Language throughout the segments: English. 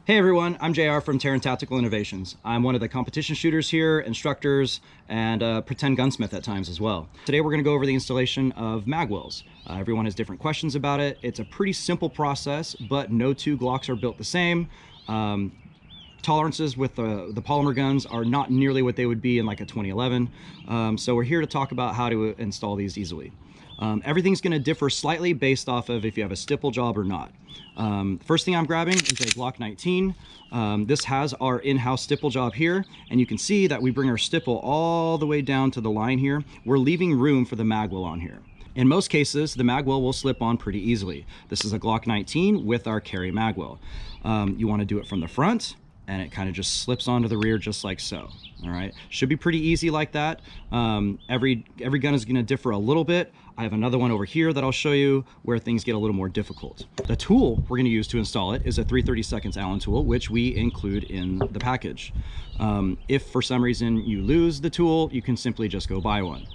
Hey everyone, I'm JR from Terran Tactical Innovations. I'm one of the competition shooters here, instructors, and pretend gunsmith at times as well. Today we're going to go over the installation of magwells. Everyone has different questions about it. It's a pretty simple process, but no two Glocks are built the same. Tolerances with the polymer guns are not nearly what they would be in like a 2011. So we're here to talk about how to install these easily. Everything's going to differ slightly based off of if you have a stipple job or not. First thing I'm grabbing is a Glock 19. This has our in-house stipple job here, and you can see that we bring our stipple all the way down to the line here. We're leaving room for the magwell on here. In most cases, the magwell will slip on pretty easily. This is a Glock 19 with our carry magwell. You want to do it from the front, and it kind of just slips onto the rear just like so. All right, should be pretty easy like that. Every gun is going to differ a little bit. I have another one over here that I'll show you where things get a little more difficult. The tool we're going to use to install it is a 3/32 Allen tool, which we include in the package. If for some reason you lose the tool, you can simply just go buy one.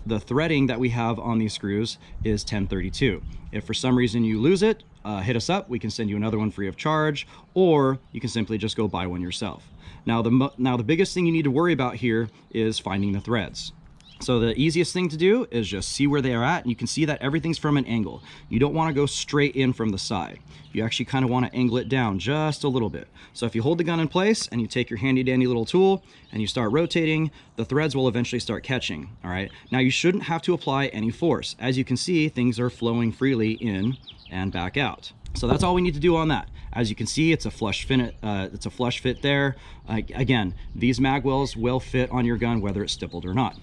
The threading that we have on these screws is 1032. If for some reason you lose it, hit us up. We can send you another one free of charge, or you can simply just go buy one yourself. Now the biggest thing you need to worry about here is finding the threads. So the easiest thing to do is just see where they are at, and you can see that everything's from an angle. You don't want to go straight in from the side. You actually kind of want to angle it down just a little bit. So if you hold the gun in place and you take your handy dandy little tool and you start rotating, the threads will eventually start catching. All right, now you shouldn't have to apply any force. As you can see, things are flowing freely in and back out. So that's all we need to do on that. As you can see, it's a flush fit there. Again, these magwells will fit on your gun whether it's stippled or not.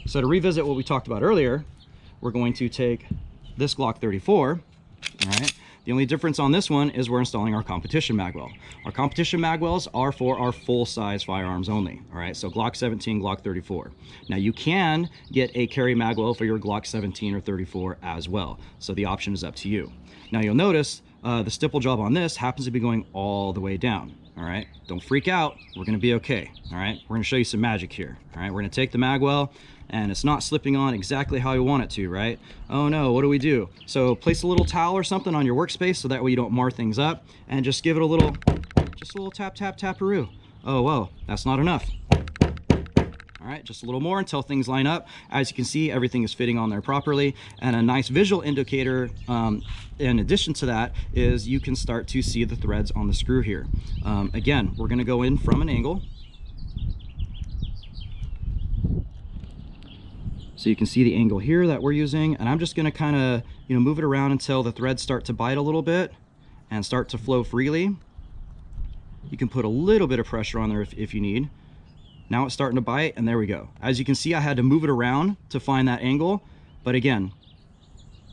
So to revisit what we talked about earlier, we're going to take this Glock 34, all right? The only difference on this one is we're installing our competition magwell. Our competition magwells are for our full-size firearms only, all right? So Glock 17, Glock 34. Now you can get a carry magwell for your Glock 17 or 34 as well. So the option is up to you. Now you'll notice the stipple job on this happens to be going all the way down. All right, don't freak out. We're going to be okay. All right, we're going to show you some magic here. All right, we're going to take the magwell, and it's not slipping on exactly how you want it to, right? Oh no, what do we do? So place a little towel or something on your workspace so that way you don't mar things up, and just give it a little tap, tap, taparoo. Oh, whoa, that's not enough. All right, just a little more until things line up. As you can see, everything is fitting on there properly. And a nice visual indicator, in addition to that, is you can start to see the threads on the screw here. Again, we're gonna go in from an angle. So you can see the angle here that we're using. And I'm just gonna kind of, move it around until the threads start to bite a little bit and start to flow freely. You can put a little bit of pressure on there if you need. Now it's starting to bite, and there we go. As you can see, I had to move it around to find that angle, but again,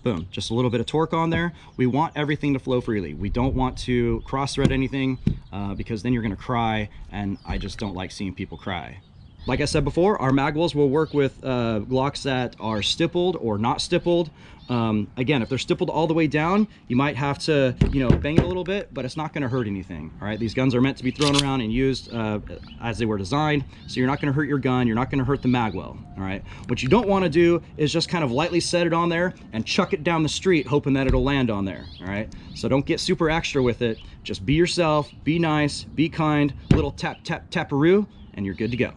boom, just a little bit of torque on there. We want everything to flow freely. We don't want to cross thread anything because then you're gonna cry, and I just don't like seeing people cry. Like I said before, our magwells will work with Glocks that are stippled or not stippled. Again, if they're stippled all the way down, you might have to, bang it a little bit, but it's not going to hurt anything. All right, these guns are meant to be thrown around and used as they were designed, so you're not going to hurt your gun. You're not going to hurt the magwell. All right, what you don't want to do is just kind of lightly set it on there and chuck it down the street, hoping that it'll land on there. All right, so don't get super extra with it. Just be yourself, be nice, be kind, little tap, tap, taparoo, and you're good to go.